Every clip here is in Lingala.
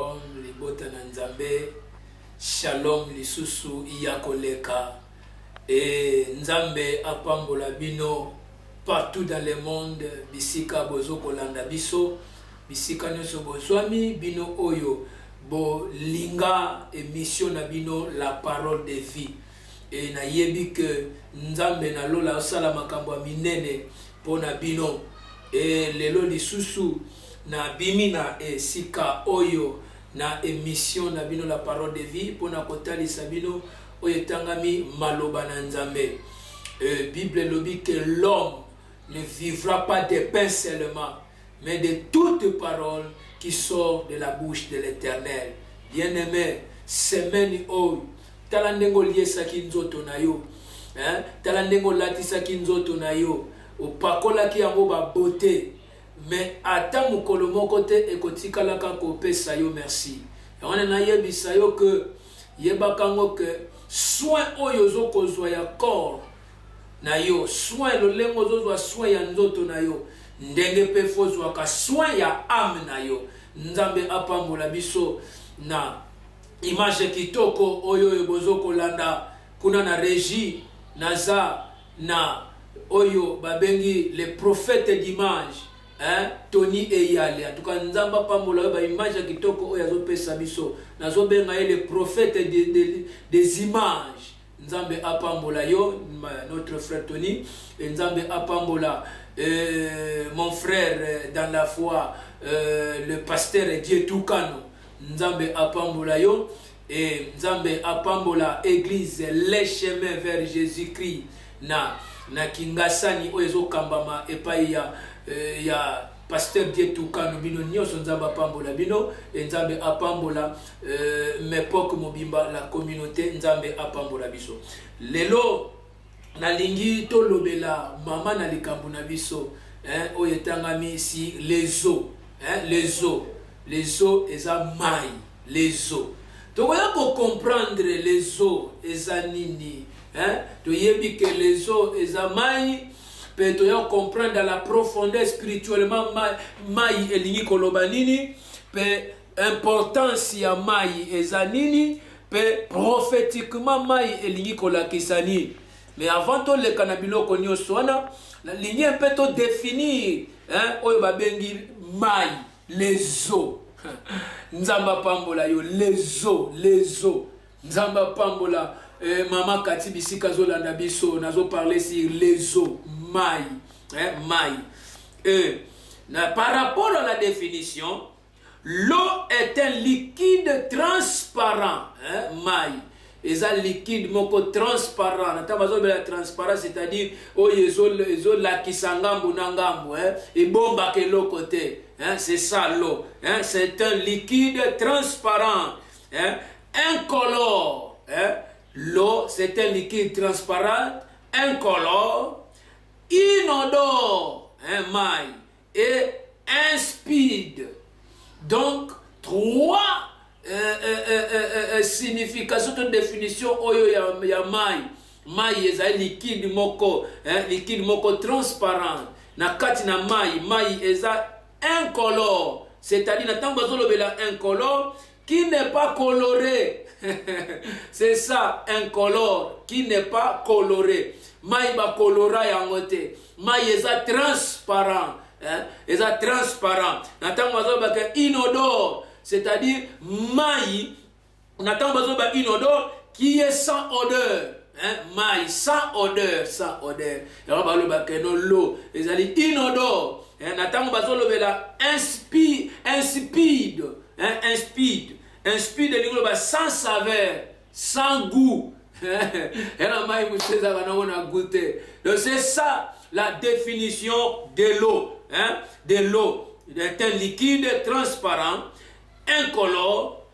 Shalom, libota na nzambe. Shalom, lisusu iyakoleka. Et nzambe apambola bino partout dans le monde. Bisika bozo kolanda biso. Bisika nyoso bozwami bino oyo. Bo linga émission na bino la parole de vie. Et na yebi que nzambe na lola osala makambo minene pona bino. Et lelo lisusu na bimina e sika oyo na émission na bino la parole de vie pona kotalisa bino oyo tangami maloba na nzambe. Bible lobi que l'homme ne vivra pas de pain seulement, mais de toute parole qui sort de la bouche de l'Éternel. Bien-aimé, semaine oyo tala ndengo liesa ki nzoto na yo, tala ndengo latisa ki nzoto na yo, opakola ki yango ba beauté, mais ata mukolo moko te ekotikala ka kopesa yo merci. Yango na yebisa yo que yebakango que soin oyo zokozwa ya corps na yo, soin lo lengo zozwa soin ya nzoto na yo, ndenge pe fozwa ka soin ya âme na yo. Nzambe apambola biso na image kitoko oyo bozoko landa kuna na régie naza na oyo babengi les prophètes d'image, Tony Eyale. En tout cas nzamba pambola ba image kitoko oyo azopesa biso nazo benga les prophètes des images. Nzambe apambola yo notre frère Tony, et nzambe apambola mon frère dans la foi, le pasteur Dieu Tukano. Nzambe apambola yo, et nzambe apambola église les chemins vers Jésus-Christ na Kingasani oyezo kambama epai ya pasteur Dieu Tukano bino nyonso nzambe apambola bino, et nzambe apambola mepok mobimba la communauté, nzambe apambola biso. Lelo nalingi tolobela mama na likambo na biso oyo etangami si les eaux eza mai, les eaux. Tokoya ko comprendre les eaux eza nini, toyebi que les eaux eza mai, pe toya comprendre dans la profondeur spirituellement mai elingi koloba nini, pe importance ya mai eza nini, pe prophétiquement mai elingi kolakisa nini. Mais avant to le kanabiloko nyonso wana nalingi un peu to définir oyo babengi mai, les eaux. Nzamba pambola yo les eaux. Nzamba pambola mama Kati bisika zolanda biso nazo parler sur les eaux, mai, mai. Par rapport à la définition, l'eau est un liquide transparent, mai. Et un liquide moko transparent. La transparent, c'est-à-dire la kisangambu nangambu, et bomba ke l'eau côté. C'est ça l'eau. C'est un liquide transparent, incolore. L'eau, c'est un liquide transparent, incolore, inodore, mai, et inspide. Donc, trois signification de définition oyo ya mai eza liquide moko transparent. Na kati na mai eza incolore, c'est-à-dire na tango bazolobela incolore qui n'est pas coloré. C'est ça, incolore qui n'est pas coloré. Mai ba colora yango te. Mai eza transparent, eza transparent. Na tango bazolobaka inodore, c'est-à-dire mai, on attend bazoba inodore qui est sans odeur, mai sans odeur, et on va le non l'eau, les ali inodore, on attend bazolobela insipide, insipide sans saveur, sans goût, et la mai vous on a goûté. Donc c'est ça la définition de l'eau, de l'eau. C'est un liquide transparent, incolore,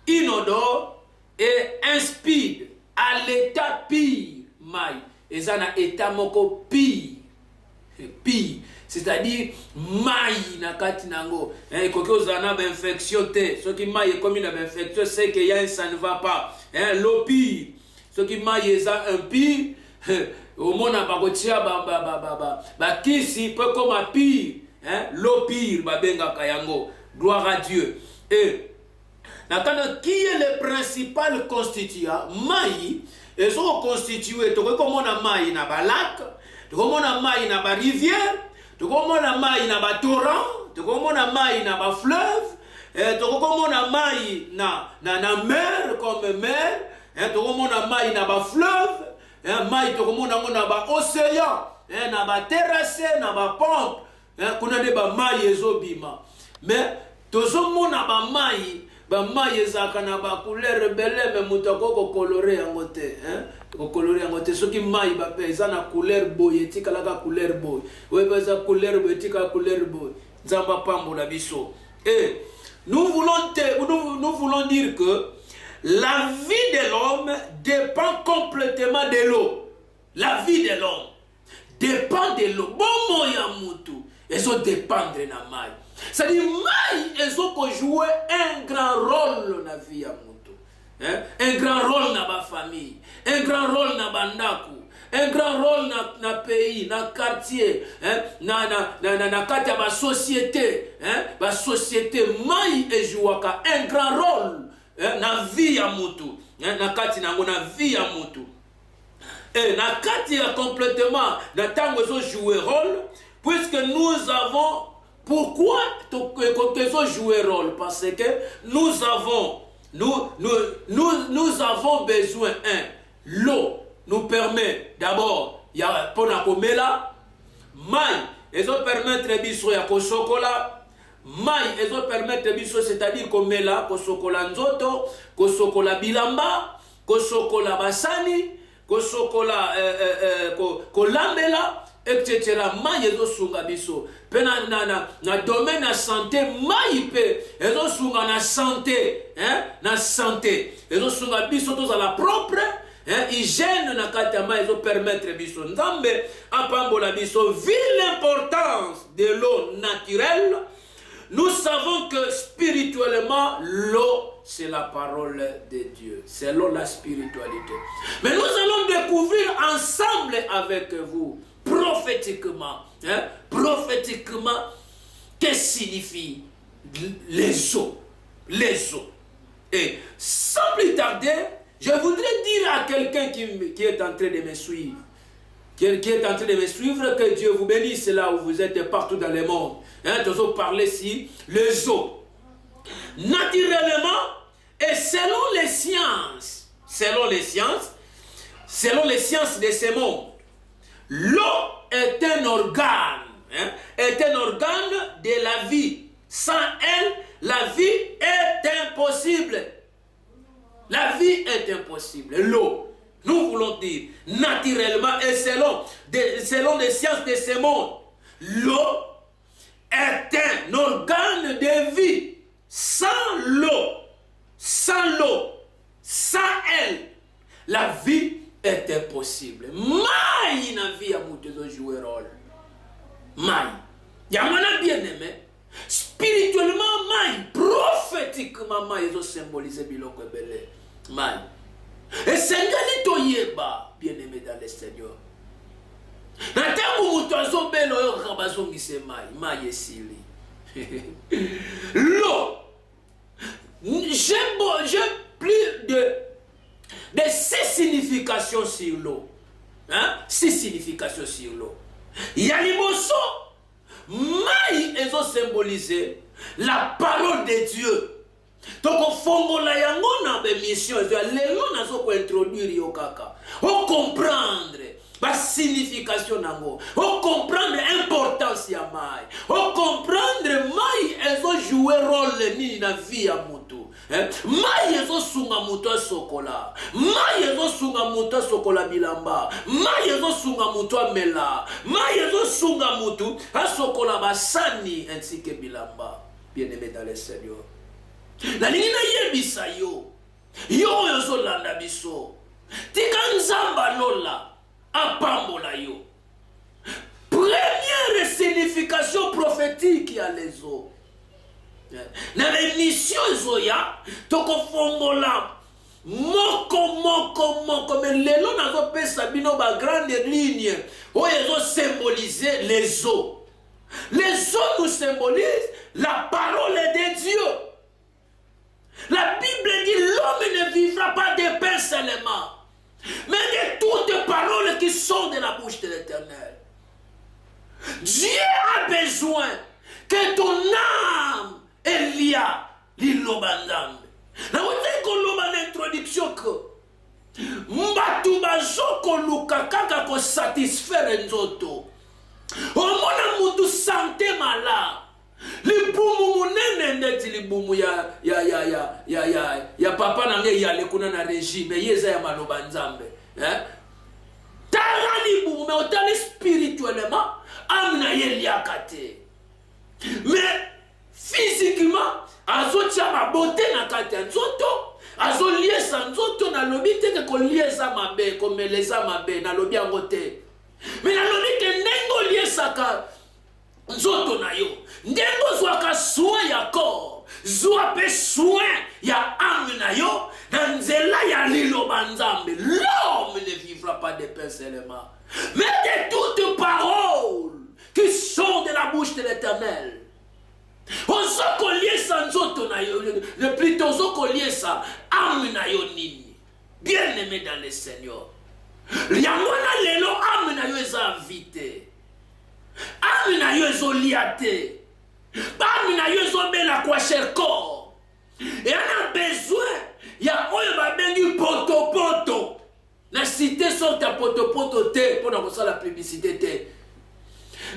inodore et inspide à l'état pire, mai. Et ça na état moko pire, c'est-à-dire mai na kati nango. Et quand vous avez une infection, ce qui mai est comme une infection, c'est que ça ne va pas. L'eau pire, ce qui mai est un pire, au monde a ba kisi peut comme un pire, l'eau pire, ba benga kayango. Gloire à Dieu. Et qui est le principal constituant mai ezo constitué to comme on a mai na ba lac to comme on a mai na ba rivière to comme on a mai na ba torrent to comme on a mai na ba fleuve to comme on a mai na mer comme mer to comme on a mai na ba fleuve mai to comme on a na ba océan na ba terrasse na ba pente kuna de ba mai ezo bima mais tozo mona ba mai ezaka na ba couleur belle mais mutako ko colorer yango te ko colorer yango te soki mai ba pe eza na couleur boye etikala ka couleur boye oye ba za couleur boye etikala couleur boye nzamba pambola biso. Et nous voulons dire que la vie de l'homme dépend complètement de l'eau. La vie de l'homme dépend de l'eau. Bon moya mutu ezo dépendre na mai. C'est-à-dire mai ezo ko jouer un grand rôle na vie ya mutu. Un grand rôle na ba famille, un grand rôle na bandaku, un grand rôle na pays, na quartier, na kati ya ba société, ba société mai ejuaka un grand rôle na vie ya mutu, na kati nango na vie ya mutu. Et na kati ya complètement na tango ezo jouer rôle puisque nous avons. Pourquoi nous jouer rôle? Parce que nous avons besoin, l'eau nous permet d'abord, il y a pour la comela, mai, ils ont permettre biso ya ko chocolat, mai, ils ont permettre biso, c'est-à-dire comela, ko chocolat nzoto, ko chocolat bilamba, ko chocolat basani, ko chocolat ko lambela, etc. Mai ezo sunga biso pe na domaine na santé mai pe ezo sunga na santé na santé ezo sunga biso to za la propre hygiène na kati ya mai ezo permettre biso nzambe apambola biso. Vu l'importance de l'eau naturelle, nous savons que spirituellement l'eau c'est la parole de Dieu, selon la spiritualité. Mais nous allons découvrir ensemble avec vous prophétiquement, qu'est-ce que signifie les eaux, Et sans plus tarder, je voudrais dire à quelqu'un qui est en train de me suivre, que Dieu vous bénisse là où vous êtes partout dans le monde. Toujours parler ici, les eaux. Naturellement, et selon les sciences de ce monde, l'eau est un organe, de la vie. Sans elle, la vie est impossible. La vie est impossible. L'eau, nous voulons dire, naturellement et selon les sciences de ce monde, l'eau est un organe de vie. Sans l'eau, sans elle, la vie est impossible. Mai na vie à mutezo jouer rôle. Mai. Yamana bien aimé. Spirituellement mai, prophétiquement mai ils ont symbolisé biloko belé. Mai. Et sengali toyeba bien aimé dans le Seigneur. Na tangu mutozo belo yo rabazongi se mai esili. L'eau. J'ai plus de 6 significations sur l'eau. 6 significations sur l'eau. Il y a l'imoso. Mai ezo symboliser la parole de Dieu. Donc au fond la yango na be mission lelo nazo ko introduire yo kaka. O comprendre la signification nango. O comprendre l'importance ya mai. O comprendre mai ezo jouer rôle ni na vie ya mutu. Mai ezo sunga mutu sokola. Mai ezo sunga mutu sokola bilamba. Mai ezo sunga mutu mela. Mai ezo sunga mutu sokola basani ainsi que bilamba. Bien-aimé dans le Seigneur. La lingina yebisa yo. Yo yozo landa biso. Tika nzamba lola. Apambola yo. Première signification prophétique ya les eaux. Na l'émission zoya toko fongola moko mais lelo nazo pesa bino ba grande ligne oyo symboliser les eaux. Les eaux nous symbolisent la parole de Dieu. La vivra pas de pain seulement, mais de toutes paroles qui sont de la bouche de l'Éternel. Dieu a besoin que ton âme elia liloba nzambe. Na wote koloba na introduction ko mbatu bazoko luka kaka ko satisfaire nzoto. Omona mutu santé mala. Libumu munene ndeti libumu ya papa nange yale kuna na régime yeza ya maloba nzambe. Tala libumu mais otali spirituellement amna yeliaka te. Mais physiquement azotia mabote na kati ya nzoto, azoliesa nzoto na lobi te ke koliesa mabe, komeleza mabe na lobi yango te. Mais na lobi ke ndengo liesaka nzoto na yo, ndengo zwaka soin ya corps, zwa pe soin ya âme na yo, na nzela ya liloba nzambe. L'homme ne vivra pas de pain seulement, mais de toutes paroles qui sont de la bouche de l'Éternel. Ozoko liesa nzoto na yo, le plutôt ozoko liesa âme na yo nini. Bien aimé dans le Seigneur, liangona lelo âme na yo eza invité. Âme na yo ezolia te. Âme na yo ezobela kwa cher corps. Et on a besoin ya oyo babengi poto-poto. Na cité sont ta poto-poto te pour na kosa la publicité te.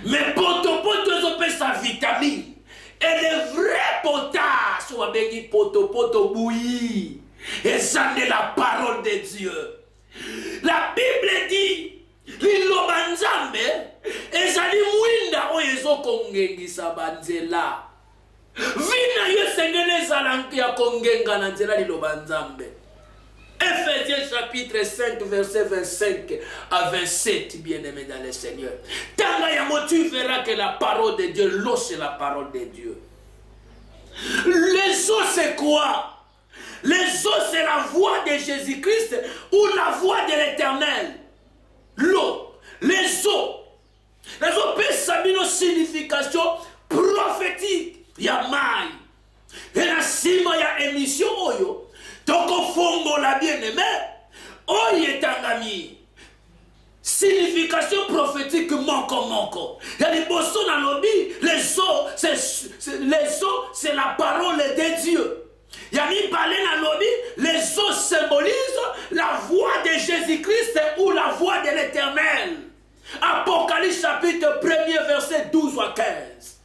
Mais poto-poto ezopesa vitamine. Et le vrai potasse ou babengi poto-poto bouilli. Et ça c'est la parole de Dieu. La Bible dit liloba nzambe ezali mwinda oyo ezokongengisa banzela. Vina yo sengele ezalaki ya kongenga na nzela liloba nzambe. Ephésiens chapitre 5 verset 25 à 27, bien-aimé dans le Seigneur. Tanga yango tu verras que la parole de Dieu, l'eau c'est la parole de Dieu. Les eaux c'est quoi? Les eaux c'est la voix de Jésus-Christ ou la voix de l'Éternel. L'eau, les eaux. Les eaux peuvent une signification prophétique. Ya mai. Et la sima ya émission oyo. Toko fongo la bien-aimé. Oye tangami. Signification prophétique manko. Ya li bosso na lobi. Les eaux, c'est la parole de Dieu. Yami parlé dans lobby, les eaux symbolisent la voix de Jésus-Christ ou la voix de l'Éternel. Apocalypse chapitre 1er verset 12 à 15.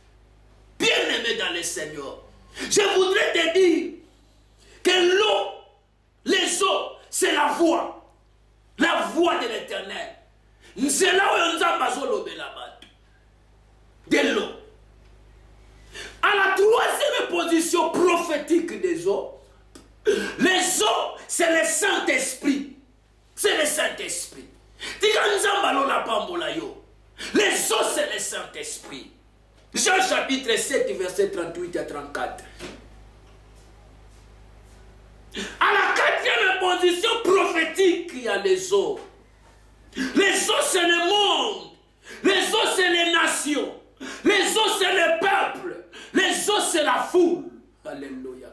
Bien-aimé dans le Seigneur, je voudrais te dire que l'eau, les eaux, c'est la voix de l'Éternel. C'est là où on a besoin de l'eau. À la troisième position prophétique des eaux, les eaux, c'est le Saint-Esprit. C'est le Saint-Esprit. Les eaux, c'est le Saint-Esprit. Jean chapitre 7, verset 38 à 34. À la quatrième position prophétique, il y a les eaux. Les eaux, c'est le monde. Les eaux, c'est les nations. Les eaux, c'est le peuple. Les eaux, c'est la foule. Alléluia.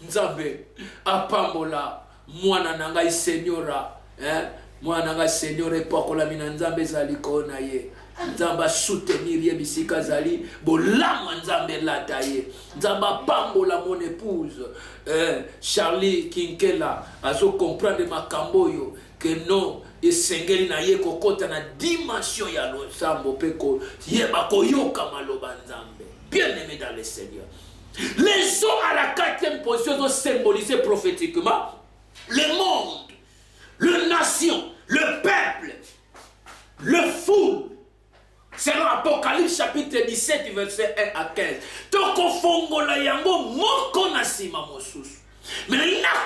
Nzambe, apambola, mwana nangai senyora. Mwana nangai senyora epakola mina nzambe zali kona ye. Nzamba soutenir ye bisika zali. Bolama nzambe lata ye. Nzamba pambola mon épouse. Charlie Kinkela. Azo comprendre makambo yo. Que non. Esengeli na ye kokota na dimension ya losambo peko. Yeba koyoka maloba nzambe. Bien-aimé dans le Seigneur. Les eaux à la quatrième position sont symbolisées prophétiquement le monde, le nation, le peuple, le fou. C'est l'Apocalypse chapitre 17 verset 1 à 15. Toko fongola yango moko na sima mosusu. Mais il n'a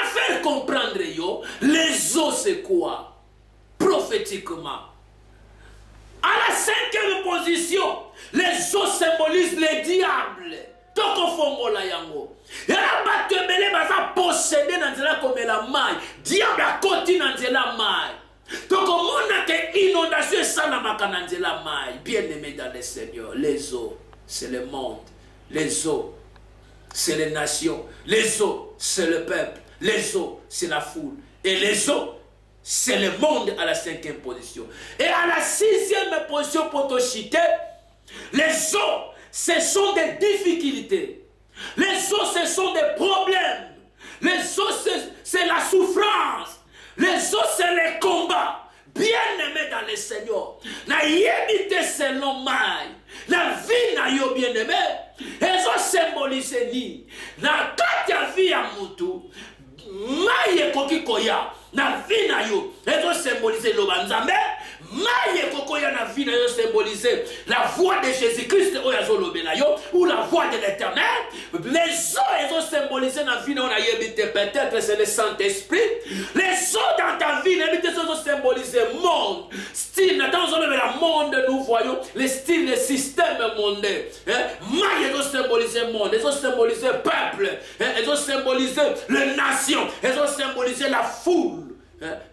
fait comprendre yo, les eaux c'est quoi? Prophétiquement. À la cinquième position, les eaux symbolisent les diables. Toko fongola yango. Et la batebele baza possédé dans nzela comme la maille. Diable a continué dans nzela maille. Toko mona ke inondation salamaka dans nzela maille. Bien-aimé dans le Seigneur, les eaux, c'est le monde. Les eaux, c'est les nations. Les eaux, c'est le peuple. Les eaux, c'est la foule. Et les eaux, c'est le monde à la 5e position. Et à la 6e position, Potoshite, les eaux, ce sont des difficultés. Les eaux, ce sont des problèmes. Les eaux, c'est la souffrance. Les eaux, c'est les combats. Bien-aimé dans le Seigneur. Na yebite selon mai. La vie na yo bien-aimé. Ezo symbolise ni. Na kati ya vie ya mutu. Mai ekoki koya. Na vie na yo. Ezo symbolise loba nzambe. Mai ekokoya na vie na yo symbolise la voix de Jésus-Christ oyazo lobe na yo. Ou la voix de l'Éternel. Les eaux ezo symbolise na vie na yo na yebite. Peut-être c'est le Saint-Esprit. Les eaux dans ta vie na yebite ezo symbolise monde. Style, dans le monde, nous voyons les styles, les systèmes mondains. Mai ezo symbolise monde. Ezo symbolise peuple. Ezo symbolise les nations. Ezo symbolise la foule.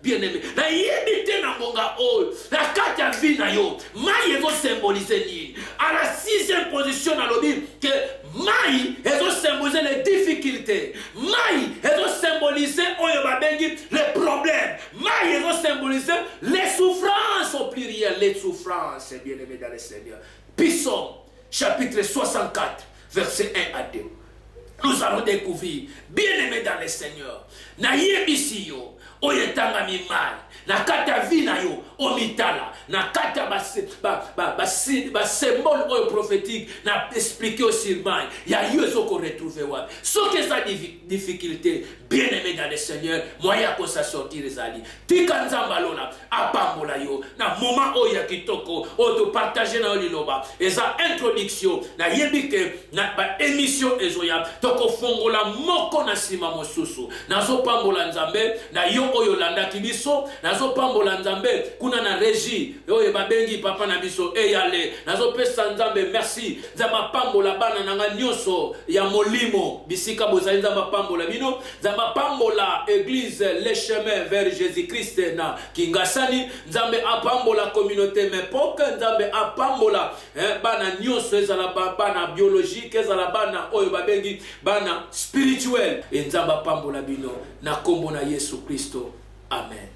Bien-aimé, na yebite na monga oyo, la kati ya vie na yo, mai ezo symbolise nini? À la 6e position na lobi que mai ezo symbolise les difficultés. Mai ezo symbolise oyo babengi les problèmes. Mai ezo symbolise les souffrances au pluriel, les souffrances, bien-aimé dans le Seigneur. Psaume chapitre 64 verset 1 à 2. Nous allons découvrir, bien-aimé dans le Seigneur, na yebisi yo oyetanga mimai na kata vina yo omitala na kata ba symbole oyo prophétique na expliquer aussi mai ya yo ezoko retrouver wa ce que ça difficulté bien-aimé dans le Seigneur moya ko sa sortir ezali tika nzamba lona apambola yo na moment oyo ya kitoko oyo partager na liloba eza introduction na yebike na ba émission ezoya toko fongola moko na sima mosusu nazo pambola nzambe na yo oyo landa kibiso nazo pambola nzambe kuna na régie oyo babengi papa na biso eyale nazo pesa nzambe merci nzamba pambola bana nanga nyonso ya molimo bisika bozali nzamba pambola bino nzamba pambola église les chemins vers Jésus-Christ na Kingasani nzambe apambola communauté mepoke nzambe apambola bana nyonso ezala bana biologique ezala bana oyo babengi bana spirituel et nzamba pambola bino na kombo na Yesu Kristo. Amen.